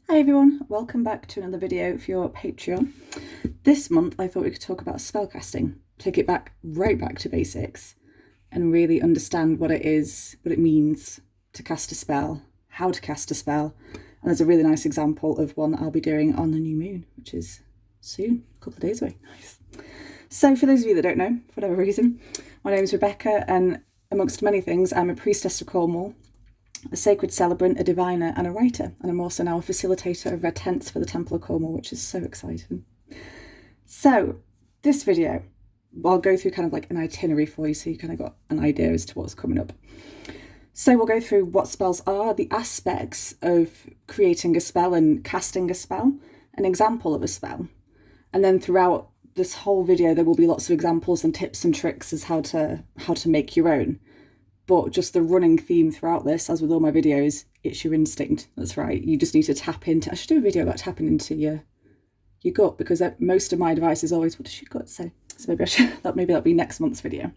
Hi everyone, welcome back to another video for your Patreon. This month I thought we could talk about spellcasting, take it right back to basics and really understand what it is, what it means to cast a spell, how to cast a spell. And there's a really nice example of one that I'll be doing on the new moon, which is soon, a couple of days away. Nice. So for those of you that don't know, for whatever reason, my name is Rebecca and amongst many things I'm a priestess of Cornwall, a sacred celebrant, a diviner and a writer, and I'm also now a facilitator of red tents for the Temple of Cornwall, which is so exciting. So this video, I'll go through kind of like an itinerary for you so you kind of got an idea as to what's coming up. So we'll go through what spells are, the aspects of creating a spell and casting a spell, an example of a spell, and then throughout this whole video there will be lots of examples and tips and tricks as how to make your own. But just the running theme throughout this, as with all my videos, it's your instinct. That's right. You just need to tap into... I should do a video about tapping into your gut, because most of my advice is always, what does your gut say? So maybe that'll be next month's video.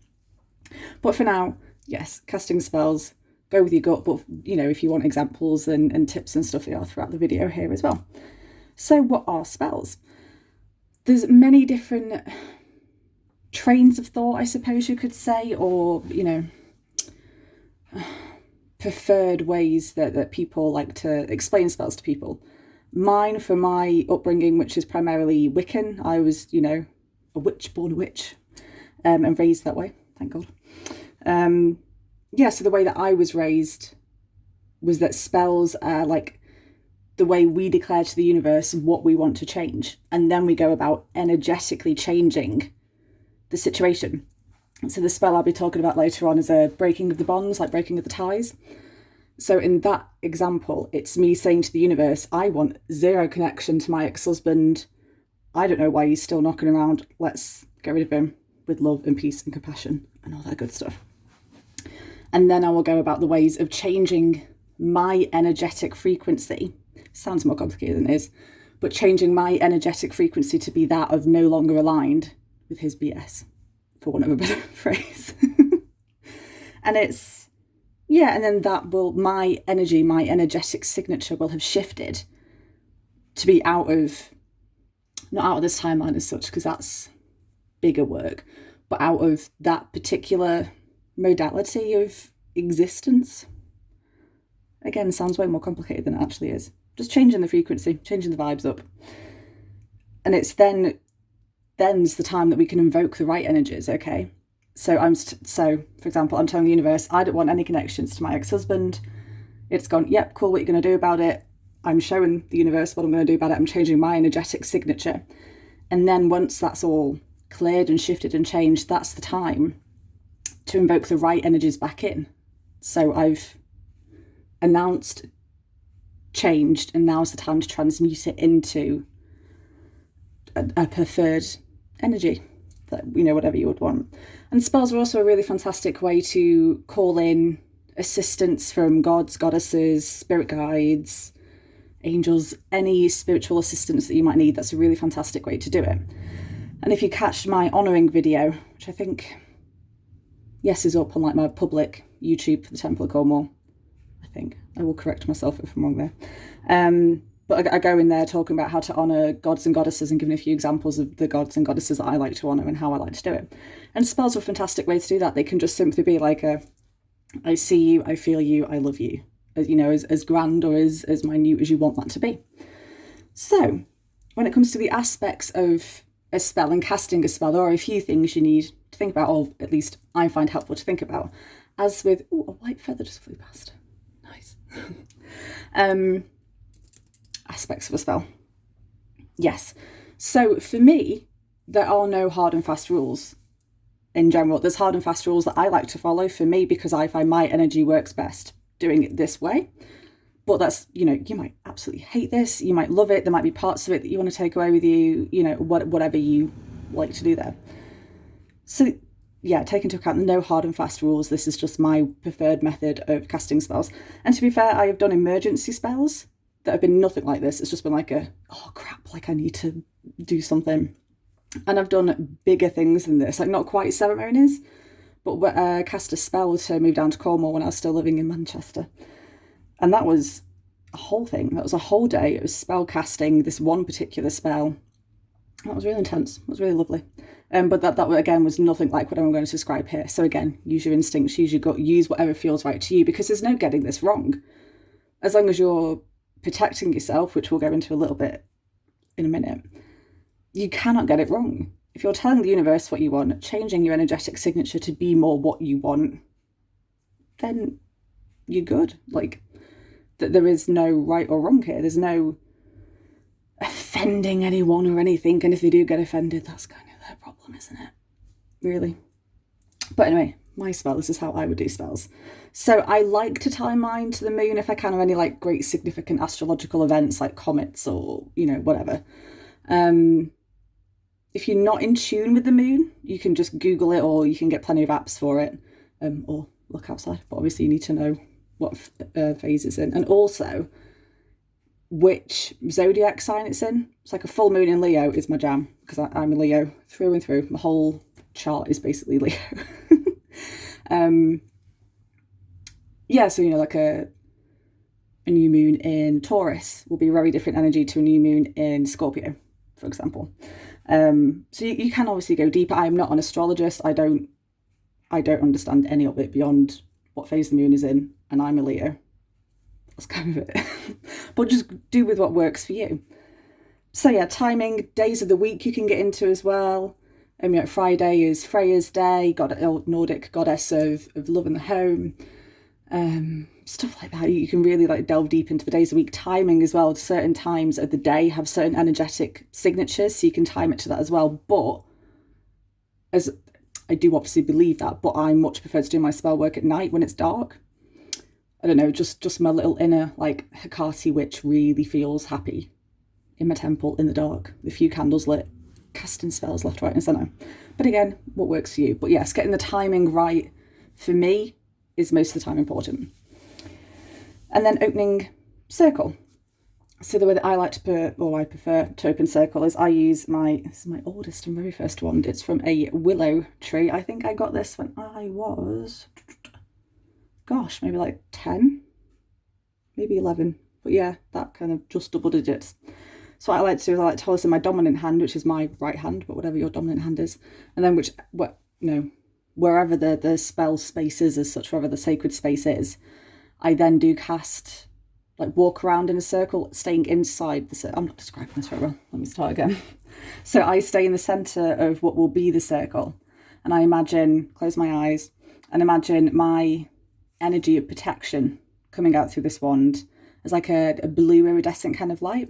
But for now, yes, casting spells, go with your gut. But, you know, if you want examples and tips and stuff, they are throughout the video here as well. So what are spells? There's many different trains of thought, I suppose you could say, or, you know, preferred ways that people like to explain spells to people. Mine, for my upbringing, which is primarily Wiccan, I was, you know, a witch, born a witch, and raised that way, thank God. So the way that I was raised was that spells are like the way we declare to the universe what we want to change, and then we go about energetically changing the situation. So the spell I'll be talking about later on is a breaking of the bonds, like breaking of the ties. So in that example, it's me saying to the universe, I want zero connection to my ex-husband. I don't know why he's still knocking around. Let's get rid of him with love and peace and compassion and all that good stuff. And then I will go about the ways of changing my energetic frequency. Sounds more complicated than it is, but changing my energetic frequency to be that of no longer aligned with his BS. For want of a better phrase. And it's, yeah, and then that will, my energy, my energetic signature will have shifted to be not out of this timeline as such, because that's bigger work, but out of that particular modality of existence. Again, sounds way more complicated than it actually is. Just changing the frequency, changing the vibes up. And it's then's the time that we can invoke the right energies, okay? So for example, I'm telling the universe, I don't want any connections to my ex-husband. It's gone, yep, cool, what are you going to do about it? I'm showing the universe what I'm going to do about it. I'm changing my energetic signature. And then once that's all cleared and shifted and changed, that's the time to invoke the right energies back in. So I've announced, changed, and now's the time to transmute it into a preferred energy, that, you know, whatever you would want. And spells are also a really fantastic way to call in assistance from gods, goddesses, spirit guides, angels, any spiritual assistance that you might need. That's a really fantastic way to do it. And if you catch my honouring video, which I think, yes, is up on like my public YouTube for the Temple of Cornwall, I think, I will correct myself if I'm wrong there. But I go in there talking about how to honour gods and goddesses and giving a few examples of the gods and goddesses that I like to honour and how I like to do it. And spells are a fantastic way to do that. They can just simply be like I see you, I feel you, I love you. You know, as grand or as minute as you want that to be. So when it comes to the aspects of a spell and casting a spell, there are a few things you need to think about, or at least I find helpful to think about. As with, a white feather just flew past. Nice. Aspects of a spell. Yes. So for me, there are no hard and fast rules in general. There's hard and fast rules that I like to follow for me because I find my energy works best doing it this way. But that's, you know, you might absolutely hate this. You might love it. There might be parts of it that you want to take away with you, you know, whatever you like to do there. So yeah, take into account the no hard and fast rules. This is just my preferred method of casting spells. And to be fair, I have done emergency spells that have been nothing like this. It's just been like oh crap, like I need to do something. And I've done bigger things than this, like not quite ceremonies, but cast a spell to move down to Cornwall when I was still living in Manchester. And that was a whole thing. That was a whole day. It was spell casting this one particular spell. That was really intense. It was really lovely. But that again was nothing like what I'm going to describe here. So again, use your instincts, use your gut, use whatever feels right to you, because there's no getting this wrong. As long as you're protecting yourself, which we'll go into a little bit in a minute, you cannot get it wrong. If you're telling the universe what you want, changing your energetic signature to be more what you want, then you're good. Like, there is no right or wrong here. There's no offending anyone or anything. And if they do get offended, that's kind of their problem, isn't it? Really. But anyway, my spell, this is how I would do spells. So I like to tie mine to the moon if I can, or any like great significant astrological events like comets or, whatever. If you're not in tune with the moon, you can just Google it, or you can get plenty of apps for it, or look outside. But obviously you need to know what phase it's in, and also which zodiac sign it's in. It's like a full moon in Leo is my jam, because I'm a Leo through and through. My whole chart is basically Leo. So like a new moon in Taurus will be a very different energy to a new moon in Scorpio, for example. So you can obviously go deeper. I'm not an astrologist. I don't understand any of it beyond what phase the moon is in, and I'm a Leo. That's kind of it. But just do with what works for you. So yeah, timing, days of the week you can get into as well. Friday is Freya's day, Nordic goddess of love and the home. Stuff like that. You can really like delve deep into the days of the week. Timing as well. Certain times of the day have certain energetic signatures, so you can time it to that as well. But as I do obviously believe that, but I much prefer to do my spell work at night when it's dark. I don't know, just my little inner like Hecate witch really feels happy in my temple in the dark, with a few candles lit, casting spells left, right and centre. But again, what works for you. But yes, getting the timing right for me is most of the time important. And then opening circle. So the way that I like to I prefer to open circle is I use this is my oldest and very first wand. It's from a willow tree. I think I got this when I was, maybe like 10, maybe 11. But yeah, that kind of just double digits. So what I like to do is I like to hold this in my dominant hand, which is my right hand, but whatever your dominant hand is. And then wherever the spell space is as such, wherever the sacred space is, I then do cast, like walk around in a circle, staying inside the circle. I'm not describing this very well. Let me start again. So I stay in the centre of what will be the circle. And I close my eyes, and imagine my energy of protection coming out through this wand as like a blue iridescent kind of light.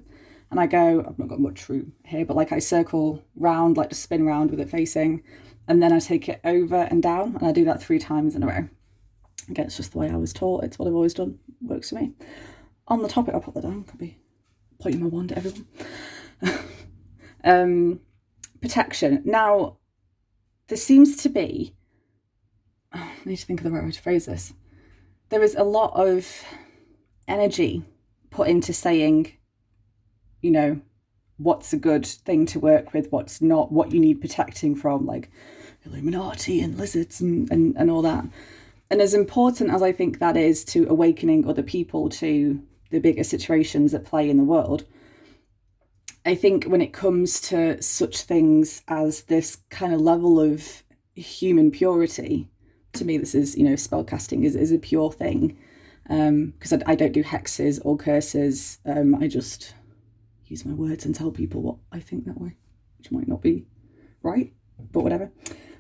And I've not got much room here, but like I circle round, like to spin round with it facing, and then I take it over and down, and I do that 3 times in a row. Again, it's just the way I was taught. It's what I've always done. Works for me. On the topic, I'll put that down. Could be pointing my wand at everyone. Protection. Now, there seems to be, I need to think of the right way to phrase this. There is a lot of energy put into saying, what's a good thing to work with, what's not, what you need protecting from, like Illuminati and lizards and all that. And as important as I think that is to awakening other people to the bigger situations at play in the world, I think when it comes to such things as this kind of level of human purity, to me this is, spellcasting is a pure thing. Because I don't do hexes or curses. I just use my words and tell people what I think that way, which might not be right, but whatever.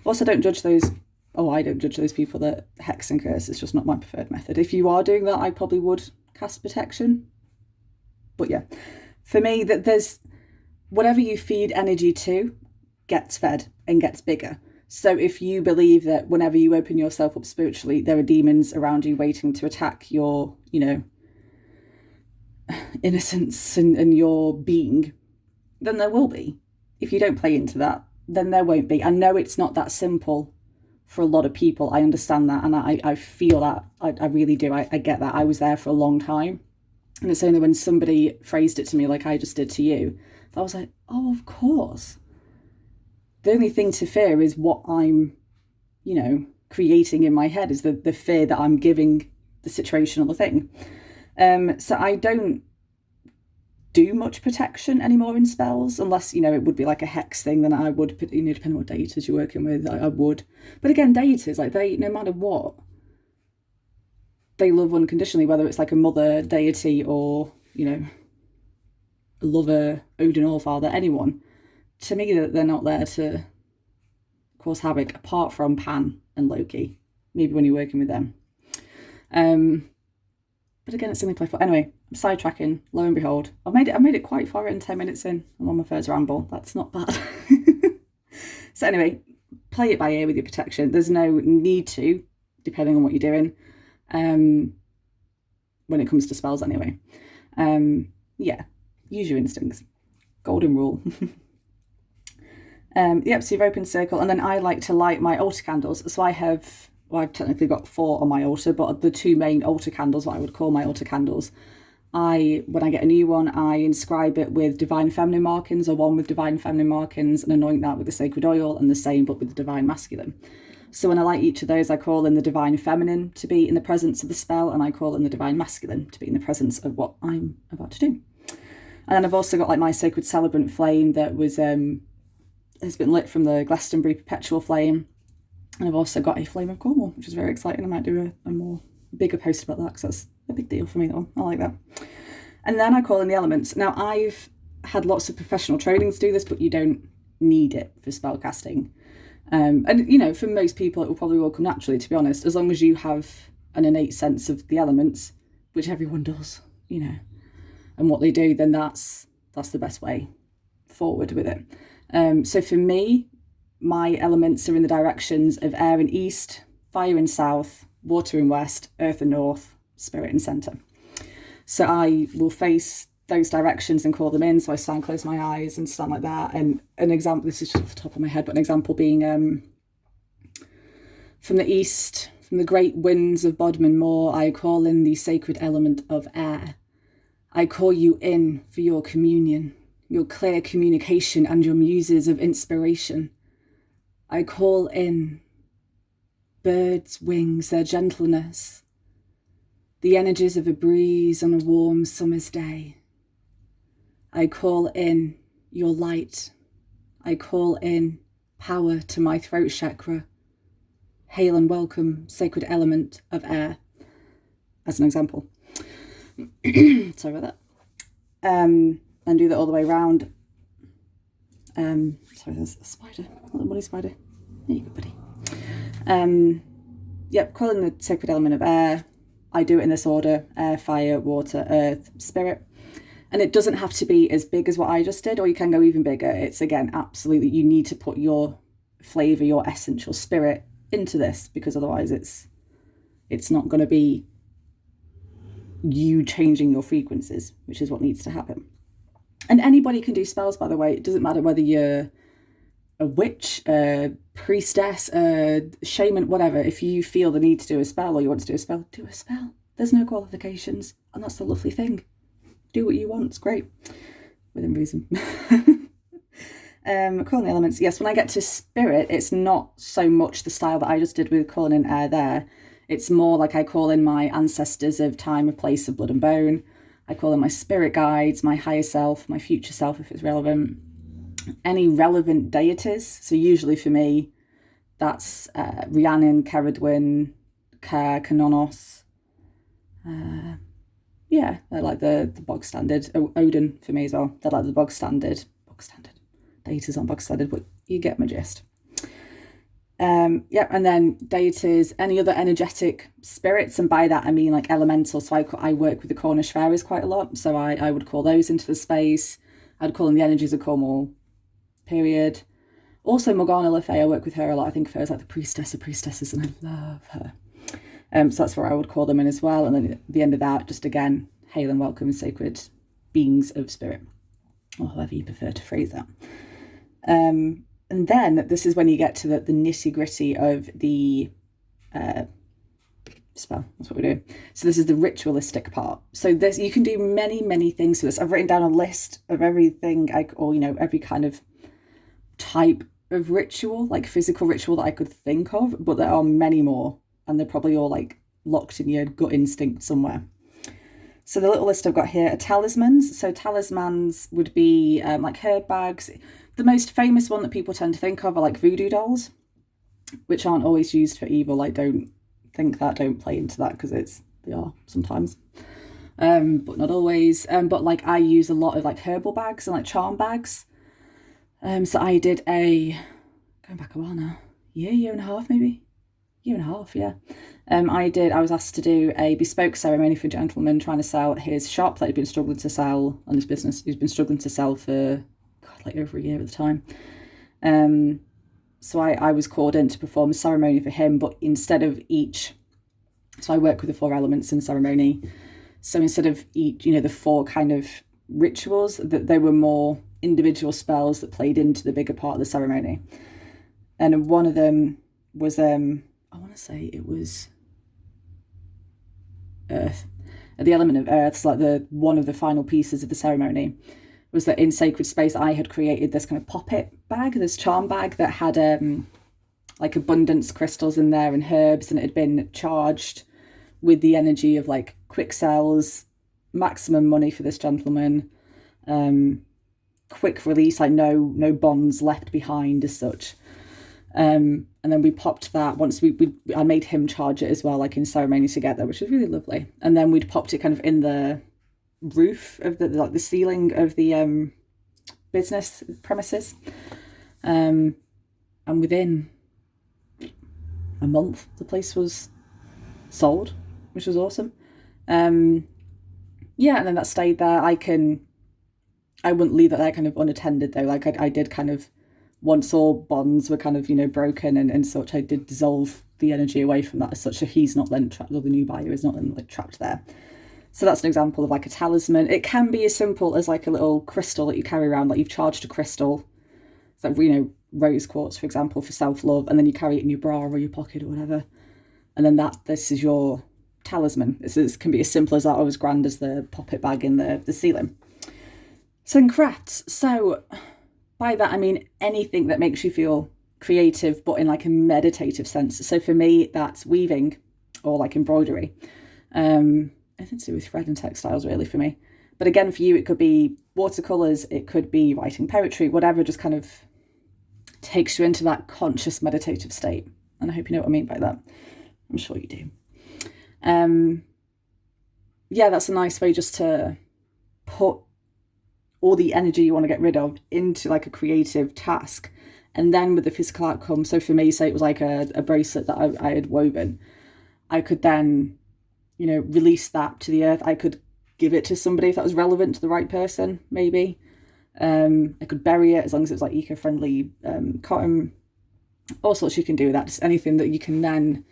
Also, I don't judge those people that hex and curse. It's just not my preferred method. If you are doing that, I probably would cast protection. But yeah, for me, that there's whatever you feed energy to gets fed and gets bigger. So if you believe that whenever you open yourself up spiritually, there are demons around you waiting to attack your, innocence and your being, then there will be. If you don't play into that, then there won't be. I know it's not that simple for a lot of people. I understand that, and I feel that. I really do. I get that. I was there for a long time. And it's only when somebody phrased it to me like I just did to you, that I was like, oh, of course. The only thing to fear is what I'm, creating in my head, is the fear that I'm giving the situation or the thing. So I don't do much protection anymore in spells, unless, you know, it would be like a hex thing, then I would, you know, depending on what deities you're working with, I would. But again, deities, like, they, no matter what, they love unconditionally, whether it's like a mother deity or, you know, a lover, Odin Allfather, anyone. To me, they're not there to cause havoc, apart from Pan and Loki, maybe when you're working with them. But again, it's only playful. Anyway, I'm sidetracking. Lo and behold, I've made it quite far in 10 minutes in. I'm on my first ramble. That's not bad. So anyway, play it by ear with your protection. There's no need to, depending on what you're doing, when it comes to spells anyway. Yeah, use your instincts. Golden rule. Yep, so you've opened circle, and then I like to light my altar candles. So I've technically got 4 on my altar, but the 2 main altar candles, what I would call my altar candles, when I get a new one, I inscribe it with divine feminine markings, or one with divine feminine markings, and anoint that with the sacred oil, and the same but with the divine masculine. So when I light each of those, I call in the divine feminine to be in the presence of the spell, and I call in the divine masculine to be in the presence of what I'm about to do. And then I've also got like my sacred celebrant flame that has been lit from the Glastonbury perpetual flame. And I've also got a flame of Cornwall, which is very exciting. I might do a more bigger post about that, because that's a big deal for me, though. I like that. And then I call in the elements. Now, I've had lots of professional training to do this, but you don't need it for spellcasting. And, you know, for most people, it will probably all come naturally, to be honest, as long as you have an innate sense of the elements, which everyone does, you know, and what they do, then that's the best way forward with it. So for me, my elements are in the directions of air in east, fire in south, water in west, earth in north, spirit in centre. So I will face those directions and call them in. So I stand, close my eyes and stand like that. And an example, this is just off the top of my head, but an example being from the east, from the great winds of Bodmin Moor, I call in the sacred element of air. I call you in for your communion, your clear communication, and your muses of inspiration. I call in birds' wings, their gentleness, the energies of a breeze on a warm summer's day. I call in your light. I call in power to my throat chakra. Hail and welcome, sacred element of air, as an example. Sorry about that. And do that all the way around. Sorry, there's a spider, a little bunny spider. There you go, buddy. Yep, calling the sacred element of air. I do it in this order: air, fire, water, earth, spirit. And it doesn't have to be as big as what I just did, or you can go even bigger. It's, again, absolutely, you need to put your flavour, your essence, your spirit into this, because otherwise it's not going to be you changing your frequencies, which is what needs to happen. And anybody can do spells, by the way. It doesn't matter whether you're a witch, a priestess, a shaman, whatever. If you feel the need to do a spell, or you want to do a spell, do a spell. There's no qualifications, and that's the lovely thing. Do what you want, it's great, within reason. Calling the elements, yes, when I get to spirit, it's not so much the style that I just did with calling in air there. It's more like I call in my ancestors of time, of place, of blood and bone. I call in my spirit guides, my higher self, my future self if it's relevant. Any relevant deities. So usually for me, that's Rhiannon, Ceridwen, Ker, Canonos. Yeah, they're like the bog standard. Odin for me as well. They're like the bog standard. Deities aren't bog standard, but you get my gist. And then deities, any other energetic spirits, and by that I mean like elemental. So I work with the Cornish fairies quite a lot, so I would call those into the space. I'd call in the energies of Cornwall, period. Also Morgana Le Fay, I work with her a lot. I think of her as like the priestess of priestesses, and I love her. So that's where I would call them in as well. And then at the end of that, just again, hail and welcome sacred beings of spirit, or however you prefer to phrase that. And then this is when you get to the nitty gritty of the spell. That's what we do. So this is the ritualistic part. So this, you can do many, many things with this. I've written down a list of everything, every kind of type of ritual, like physical ritual that I could think of, but there are many more, and they're probably all like locked in your gut instinct somewhere. So the little list I've got here are talismans. So talismans would be like herb bags. The most famous one that people tend to think of are like voodoo dolls, which aren't always used for evil. Like, don't think that, don't play into that, because they are sometimes, but not always. But like I use a lot of like herbal bags and like charm bags. So I did going back a while now, year and a half maybe. Year and a half, yeah. I was asked to do a bespoke ceremony for a gentleman trying to sell his shop that he'd been struggling to sell, and his business he's been struggling to sell for like over a year at the time. So I was called in to perform a ceremony for him, but instead of each, so I work with the 4 elements in ceremony. So instead of each, the 4 kind of rituals, that they were more individual spells that played into the bigger part of the ceremony. And one of them was I want to say it was earth. The element of earth, so like one of the final pieces of the ceremony was that in Sacred Space I had created this kind of poppet bag, this charm bag that had like abundance crystals in there and herbs, and it had been charged with the energy of like quick sells, maximum money for this gentleman, quick release, like no bonds left behind as such. And then we popped that once I made him charge it as well, like in ceremony together, which was really lovely. And then we'd popped it kind of in the roof of the ceiling of the business premises. And within a month, the place was sold, which was awesome. Yeah, and then that stayed there. I wouldn't leave it there kind of unattended though. Like I did kind of, once all bonds were kind of, broken and such, I did dissolve the energy away from that as such, so he's not then trapped, or the new buyer is not then like trapped there. So that's an example of like a talisman. It can be as simple as like a little crystal that you carry around, like you've charged a crystal, so rose quartz, for example, for self-love, and then you carry it in your bra or your pocket or whatever, and then this is your talisman. This can be as simple as that, or as grand as the poppet bag in the ceiling. So in crafts, so by that I mean anything that makes you feel creative, but in like a meditative sense. So for me, that's weaving or like embroidery. Anything to do with thread and textiles really for me. But again, for you, it could be watercolours, it could be writing poetry, whatever just kind of takes you into that conscious meditative state. And I hope you know what I mean by that. I'm sure you do. Yeah, that's a nice way just to put all the energy you want to get rid of into like a creative task, and then with the physical outcome. So for me, say it was like a bracelet that I had woven, I could then release that to the earth. I could give it to somebody if that was relevant to the right person, maybe. I could bury it, as long as it was like eco-friendly cotton. All sorts you can do with that, just anything that you can then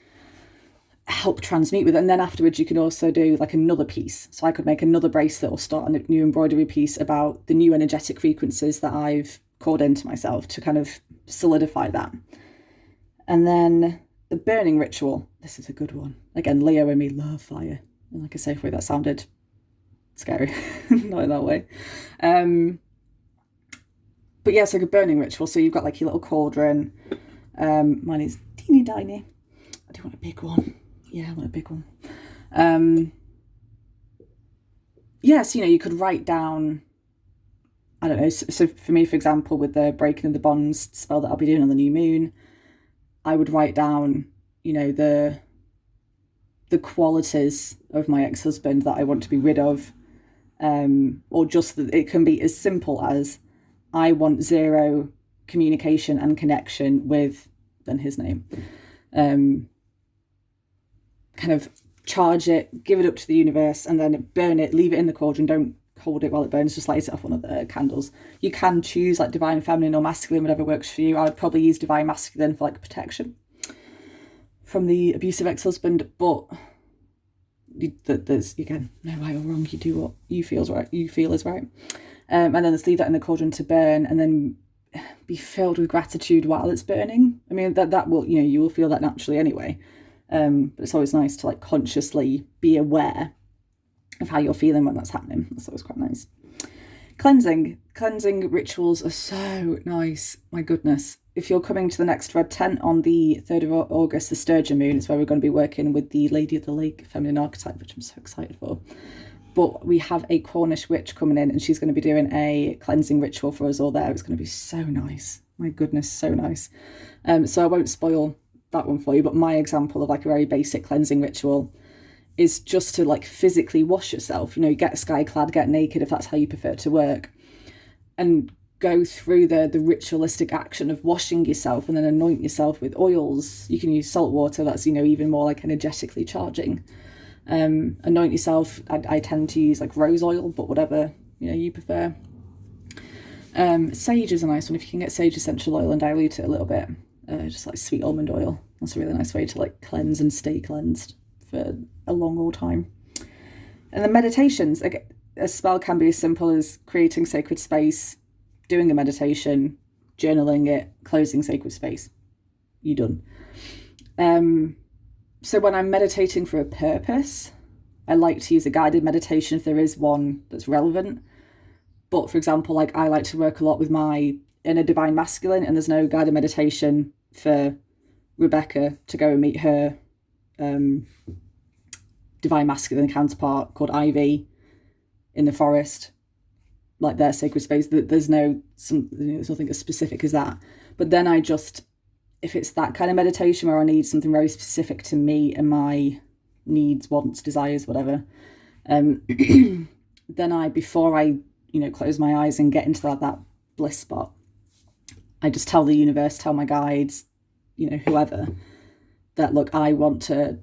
help transmute with. And then afterwards you can also do like another piece. So I could make another bracelet or start a new embroidery piece about the new energetic frequencies that I've called into myself to kind of solidify that. And then the burning ritual, this is a good one. Again, Leo and me love fire. In like a safe way, that sounded scary. Not in that way. But yeah, it's like a burning ritual. So you've got like your little cauldron. Mine is teeny tiny. I do want a big one. Yeah, I want a big one. Yes, you could write down, I don't know. So for me, for example, with the breaking of the bonds spell that I'll be doing on the new moon, I would write down, the qualities of my ex-husband that I want to be rid of, or just that it can be as simple as I want 0 communication and connection with then his name. Kind of charge it, give it up to the universe, and then burn it, leave it in the cauldron. Don't hold it while it burns, just light it off one of the candles. You can choose like divine feminine or masculine, whatever works for you. I would probably use divine masculine for like protection from the abusive ex-husband, but there's, again, no right or wrong. You do what you feel is right. And then let's leave that in the cauldron to burn, and then be filled with gratitude while it's burning. I mean, that will, you will feel that naturally anyway. But it's always nice to like consciously be aware of how you're feeling when that's happening. That's always quite nice. Cleansing rituals are so nice. My goodness. If you're coming to the next Red Tent on the 3rd of August, the Sturgeon Moon, is where we're going to be working with the Lady of the Lake feminine archetype, which I'm so excited for. But we have a Cornish witch coming in, and she's going to be doing a cleansing ritual for us all there. It's going to be so nice. My goodness, so nice. So I won't spoil that one for you, but my example of like a very basic cleansing ritual is just to like physically wash yourself. You know, get sky clad, get naked if that's how you prefer to work, and go through the ritualistic action of washing yourself, and then anoint yourself with oils. You can use salt water, that's, you know, even more like energetically charging. Anoint yourself. I tend to use like rose oil, but whatever, you know, you prefer. Sage is a nice one. If you can get sage essential oil and dilute it a little bit, just like sweet almond oil, that's a really nice way to like cleanse and stay cleansed for a long old time. And then meditations, a spell can be as simple as creating sacred space, doing a meditation, journaling it, closing sacred space. You're done. So when I'm meditating for a purpose, I like to use a guided meditation if there is one that's relevant. But for example, like I like to work a lot with my inner divine masculine, and there's no guided meditation for Rebecca to go and meet her divine masculine counterpart called Ivy in the forest, like their sacred space. There's nothing as specific as that. But then if it's that kind of meditation where I need something very specific to me and my needs, wants, desires, whatever, then before I, you know, close my eyes and get into that bliss spot, I just tell the universe, tell my guides, you know, whoever, that look, I want to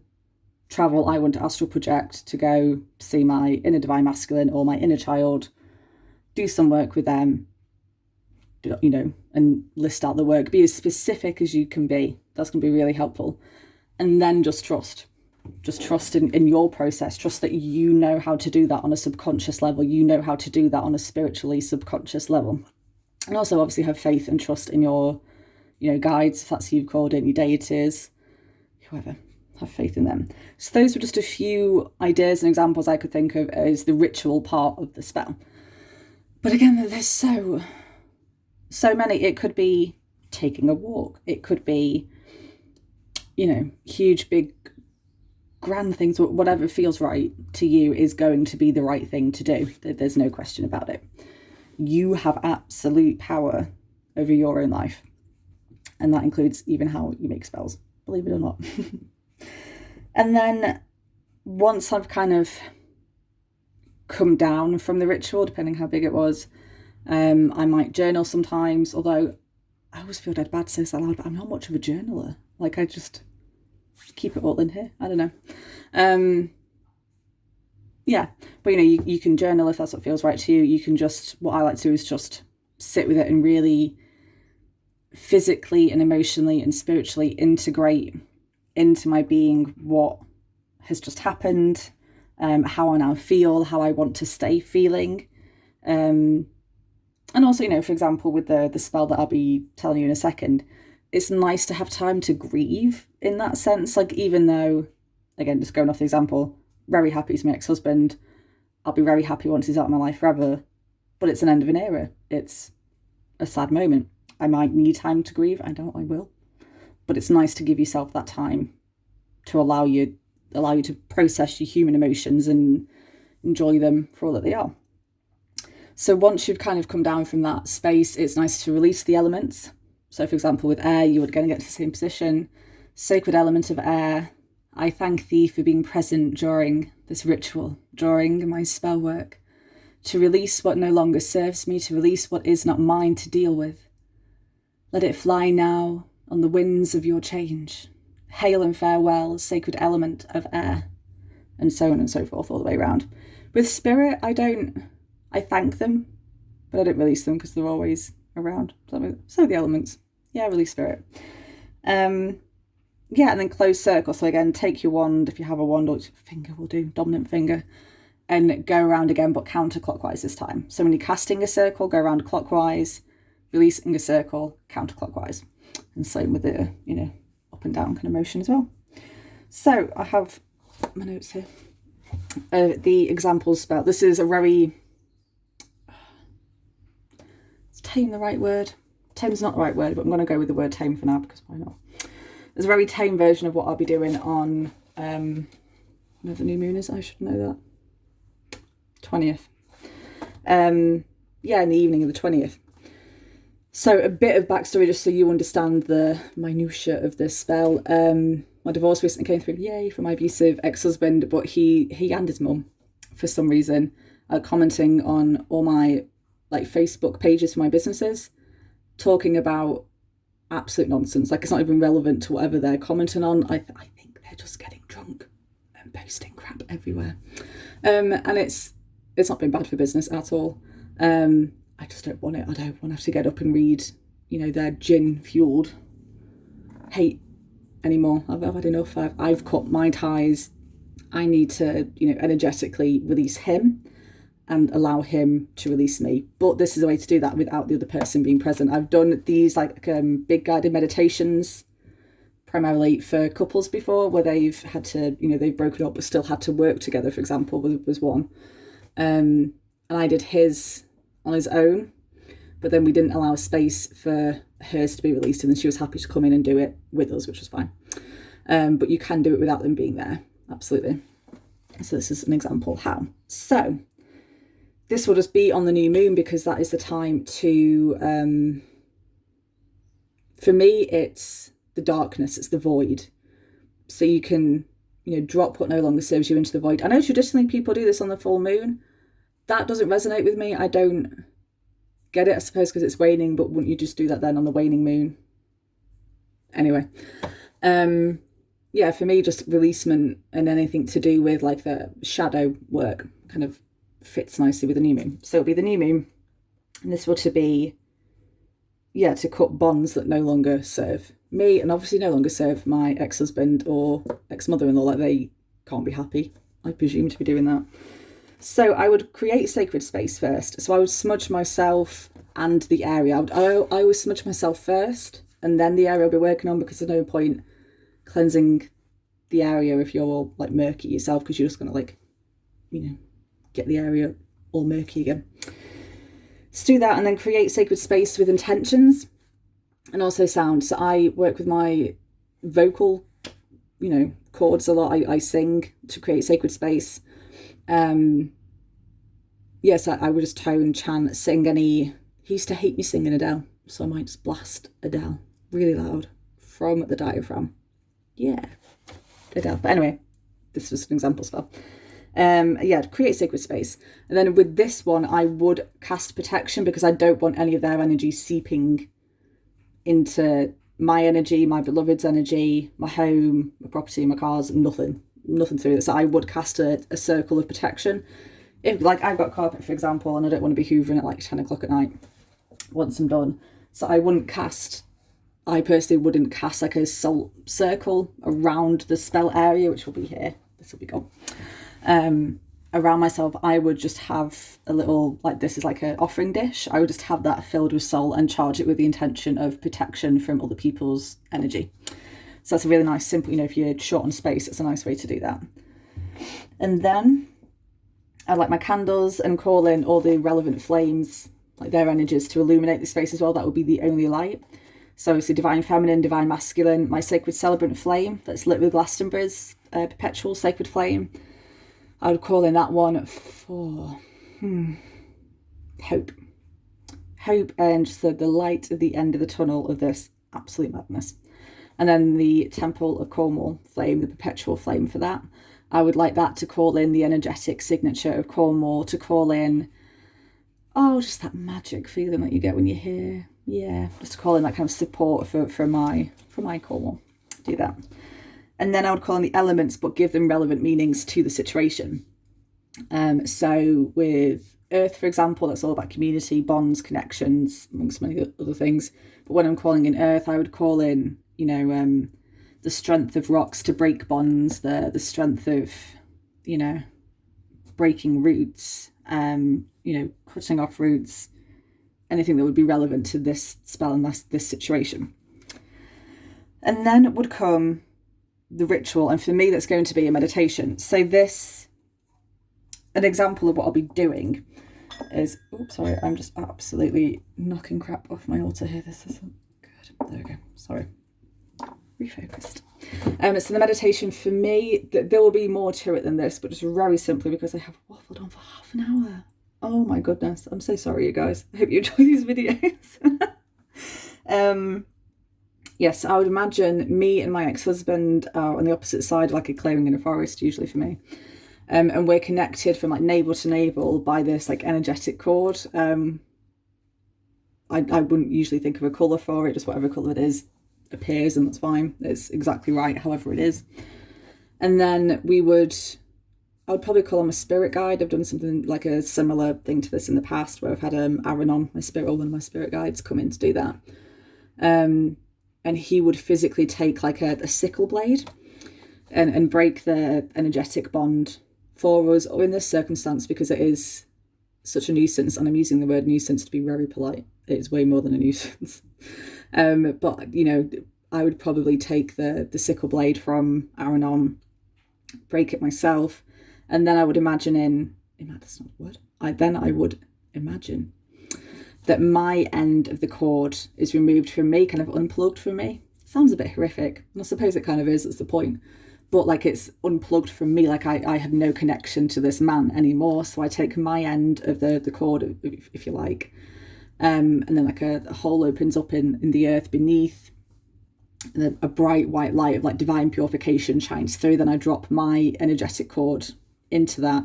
travel, I want to astral project to go see my inner divine masculine or my inner child, do some work with them, you know, and list out the work. Be as specific as you can be. That's going to be really helpful. And then just trust in your process. Trust that you know how to do that on a subconscious level. You know how to do that on a spiritually subconscious level. And also obviously have faith and trust in your, you know, guides, if that's who you've called it, your deities, whoever. Have faith in them. So those were just a few ideas and examples I could think of as the ritual part of the spell. But again, there's so many. It could be taking a walk. It could be, you know, huge, big, grand things. Whatever feels right to you is going to be the right thing to do. There's no question about it. You have absolute power over your own life. And that includes even how you make spells, believe it or not. And then once I've kind of come down from the ritual, depending how big it was, I might journal sometimes, although I always feel dead bad to say this out loud, but I'm not much of a journaler. Like, I just keep it all in here. I don't know. Yeah, but you know, you can journal if that's what feels right to you. You can what I like to do is just sit with it and really physically and emotionally and spiritually integrate into my being what has just happened, how I now feel, how I want to stay feeling. And also, you know, for example, with the spell that I'll be telling you in a second, it's nice to have time to grieve in that sense. Like, even though, again, just going off the example, very happy to my ex-husband, I'll be very happy once he's out of my life forever, but it's an end of an era. It's a sad moment. I might need time to grieve. I will. But it's nice to give yourself that time to allow you to process your human emotions and enjoy them for all that they are. So once you've kind of come down from that space, it's nice to release the elements. So for example, with air, you would again get to the same position. Sacred element of air, I thank thee for being present during this ritual, during my spell work, to release what no longer serves me, to release what is not mine to deal with. Let it fly now on the winds of your change. Hail and farewell, sacred element of air, and so on and so forth, all the way around. With spirit, I thank them, but I don't release them because they're always around. So the elements, yeah, release spirit. Yeah, and then close circle. So again, take your wand, if you have a wand, or finger will do, dominant finger, and go around again, but counterclockwise this time. So when you're casting a circle, go around clockwise, releasing a circle, counterclockwise. And same with the, you know, up and down kind of motion as well. So I have my notes here. The examples spell. This is a very, is tame the right word? Tame's not the right word, but I'm going to go with the word tame for now, because why not? There's a very tame version of what I'll be doing on, where the new moon is. I should know that. 20th. Yeah, in the evening of the 20th. So a bit of backstory, just so you understand the minutiae of this spell. My divorce recently came through, yay, from my abusive ex-husband, but he and his mum, for some reason, are commenting on all my like Facebook pages for my businesses, talking about absolute nonsense. Like, it's not even relevant to whatever they're commenting on. I think they're just getting drunk and posting crap everywhere. And it's not been bad for business at all. I just don't want it. I don't want to have to get up and read, their gin-fueled hate anymore. I've had enough. I've cut my ties. I need to, energetically release him and allow him to release me. But this is a way to do that without the other person being present. I've done these big guided meditations primarily for couples before, where they've had to, they've broken up but still had to work together, for example, was one. And I did his on his own, but then we didn't allow space for hers to be released, and then she was happy to come in and do it with us, which was fine. But you can do it without them being there, absolutely. So this is an example how. So this will just be on the new moon, because that is the time to, for me, it's the darkness, it's the void. So you can, drop what no longer serves you into the void. I know traditionally people do this on the full moon. That doesn't resonate with me. I don't get it, I suppose, because it's waning, but wouldn't you just do that then on the waning moon? Anyway, yeah, for me, just releasement and anything to do with like the shadow work kind of fits nicely with the new moon. So it'll be the new moon, and this will to be, to cut bonds that no longer serve me, and obviously no longer serve my ex-husband or ex-mother-in-law. Like, they can't be happy, I presume, to be doing that. So I would create sacred space first. So I would smudge myself and the area. I always smudge myself first, and then the area I'll be working on, because there's no point cleansing the area if you're all like murky yourself, because you're just going to get the area all murky again. So do that, and then create sacred space with intentions and also sound. So I work with my vocal, chords a lot. I sing to create sacred space. Yes, I would just tone, chant, sing he used to hate me singing Adele, so I might just blast Adele really loud from the diaphragm. Yeah, Adele. But anyway, this was an example spell. Create sacred space. And then with this one, I would cast protection, because I don't want any of their energy seeping into my energy, my beloved's energy, my home, my property, my cars, nothing through this. So I would cast a circle of protection. If, like, I've got carpet, for example, and I don't want to be hoovering at like 10 o'clock at night once I'm done. So I personally wouldn't cast like a salt circle around the spell area, which will be here. This will be gone. Around myself, I would just have a little, like, this is like an offering dish. I would just have that filled with salt and charge it with the intention of protection from other people's energy. So that's a really nice, simple, if you're short on space, it's a nice way to do that. And then I'd like my candles and call in all the relevant flames, like their energies, to illuminate the space as well. That would be the only light. So obviously divine feminine, divine masculine, my sacred celebrant flame that's lit with Glastonbury's perpetual sacred flame. I would call in that one for hope. Hope, and just the light at the end of the tunnel of this absolute madness. And then the Temple of Cornwall flame, the perpetual flame for that. I would like that to call in the energetic signature of Cornwall, to call in, just that magic feeling that you get when you're here. Yeah, just to call in that kind of support for my Cornwall. Do that. And then I would call in the elements, but give them relevant meanings to the situation. So with Earth, for example, that's all about community, bonds, connections, amongst many other things. But when I'm calling in Earth, I would call in, the strength of rocks to break bonds, the strength of, breaking roots, cutting off roots, anything that would be relevant to this spell and this situation. And then would come the ritual, and for me that's going to be a meditation. So an example of what I'll be doing is, I'm just absolutely knocking crap off my altar here. This isn't good. There we go. Sorry. Refocused. So the meditation for me, there will be more to it than this, but just very simply because I have waffled on for half an hour. Oh my goodness, I'm so sorry, you guys. I hope you enjoy these videos. Yes, I would imagine me and my ex-husband are on the opposite side, like a clearing in a forest, usually for me. And we're connected from like navel to navel by this like energetic cord. I wouldn't usually think of a colour for it, just whatever colour it is appears, and that's fine. It's exactly right, however it is. And then I would probably call him a spirit guide. I've done something like a similar thing to this in the past, where I've had Aaron on, one of my spirit guides, come in to do that. And he would physically take like a sickle blade and break the energetic bond for us, or in this circumstance, because it is such a nuisance, and I'm using the word nuisance to be very polite. It's way more than a nuisance. But, you know, I would probably take the sickle blade from Aranon, break it myself, and then I would imagine I would imagine that my end of the cord is removed from me, kind of unplugged from me. Sounds a bit horrific, and I suppose it kind of is, that's the point. But like it's unplugged from me, like I have no connection to this man anymore. So I take my end of the cord, if you like, and then like a hole opens up in the earth beneath, and then a bright white light of like divine purification shines through. Then I drop my energetic cord into that.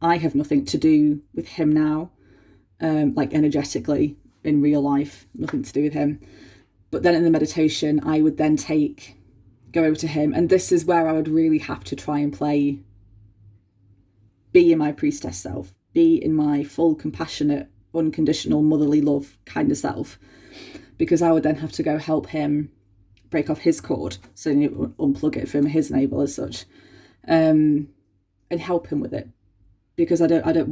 I have nothing to do with him now, like energetically in real life, nothing to do with him. But then in the meditation, I would then go over to him, and this is where I would really have to try and be in my priestess self, be in my full, compassionate, unconditional, motherly love kind of self, because I would then have to go help him break off his cord, so unplug it from his navel as such, and help him with it, because I don't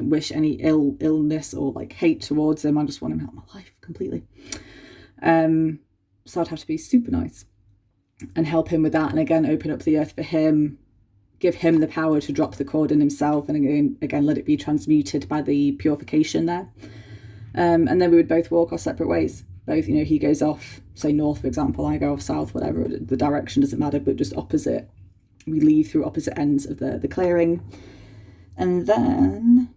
wish any illness or like hate towards him. I just want him out of my life completely. So I'd have to be super nice and help him with that, and again open up the earth for him, give him the power to drop the cord in himself, and again let it be transmuted by the purification there. And then we would both walk our separate ways. Both, you know, he goes off, say north, for example, I go off south, whatever, the direction doesn't matter, but just opposite. We leave through opposite ends of the clearing. And then,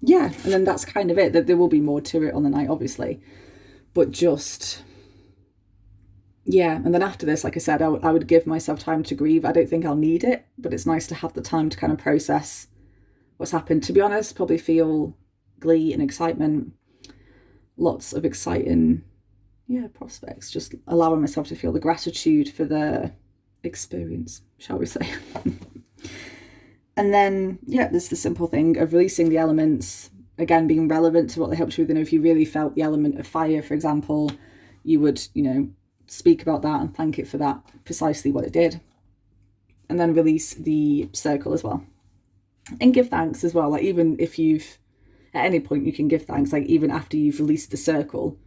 yeah, and then that's kind of it. There will be more to it on the night, obviously, but just, yeah. And then after this, like I said, I would give myself time to grieve. I don't think I'll need it, but it's nice to have the time to kind of process what's happened. To be honest, probably feel glee and excitement, lots of exciting, prospects, just allowing myself to feel the gratitude for the experience, shall we say. And then, there's the simple thing of releasing the elements, again, being relevant to what they helped you with. And if you really felt the element of fire, for example, you would, speak about that and thank it for that, precisely what it did. And then release the circle as well. And give thanks as well. Like, even if at any point you can give thanks, like even after you've released the circle,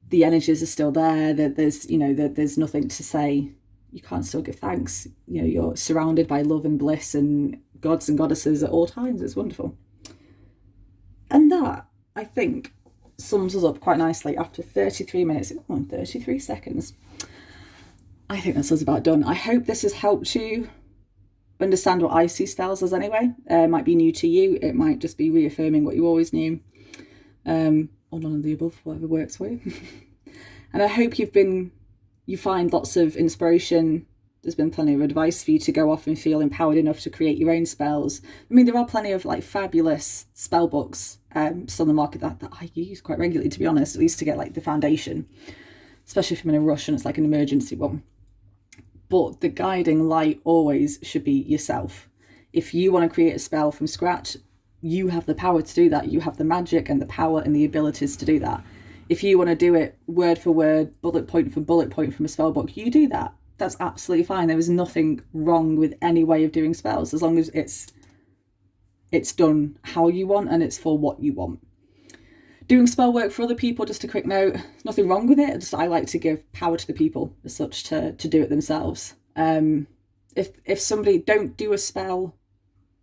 the energies are still there, that there's nothing to say. You can't still give thanks. You're surrounded by love and bliss and gods and goddesses at all times. It's wonderful. And that, I think, sums us up quite nicely after 33 minutes and 33 seconds. I think that's us about done. I hope this has helped you understand what I see spells as anyway. It might be new to you. It might just be reaffirming what you always knew. Or none of the above, whatever works for you. And I hope you find lots of inspiration. There's been plenty of advice for you to go off and feel empowered enough to create your own spells. I mean, there are plenty of like fabulous spell books still on the market that I use quite regularly, to be honest, at least to get like the foundation, especially if I'm in a rush and it's like an emergency one. But the guiding light always should be yourself. If you want to create a spell from scratch, you have the power to do that. You have the magic and the power and the abilities to do that. If you want to do it word for word, bullet point for bullet point from a spell book, you do that. That's absolutely fine. There is nothing wrong with any way of doing spells, as long as it's done how you want and it's for what you want. Doing spell work for other people, just a quick note, there's nothing wrong with it. I like to give power to the people as such to do it themselves. If somebody don't do a spell,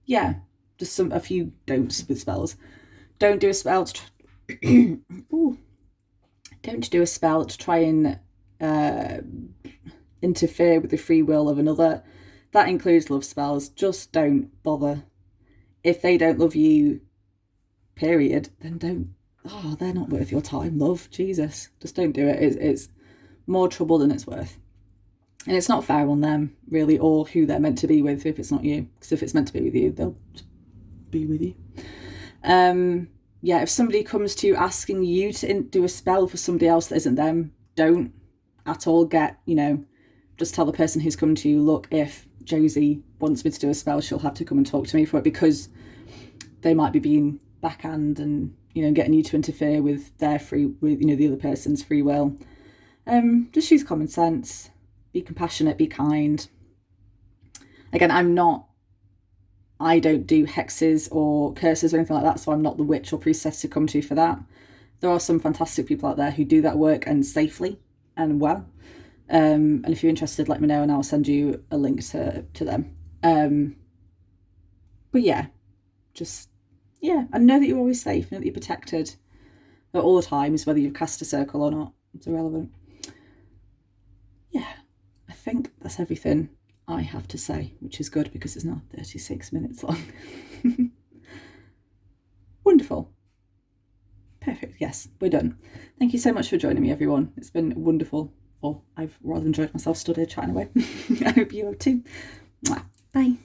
just a few don'ts with spells. Don't do a spell to don't do a spell to try and interfere with the free will of another. That includes love spells. Just don't bother. If they don't love you, period, then don't. Oh, they're not worth your time, love. Jesus, just don't do it. It's more trouble than it's worth. And it's not fair on them, really, or who they're meant to be with if it's not you. Because if it's meant to be with you, they'll be with you. Yeah, if somebody comes to you asking you to do a spell for somebody else that isn't them, don't at all just tell the person who's come to you, look, if Josie wants me to do a spell, she'll have to come and talk to me for it, because they might be being backhand and, getting you to interfere with their the other person's free will. Just use common sense, be compassionate, be kind. Again, I don't do hexes or curses or anything like that, so I'm not the witch or priestess to come to for that. There are some fantastic people out there who do that work, and safely and well. And if you're interested, let me know and I'll send you a link to them. But yeah, and know that you're always safe, know that you're protected at all times, whether you've cast a circle or not. It's irrelevant. Yeah, I think that's everything I have to say, which is good because it's now 36 minutes long. Wonderful. Perfect. Yes, we're done. Thank you so much for joining me, everyone. It's been wonderful. I've rather enjoyed myself stood here chatting away. I hope you have too. Bye.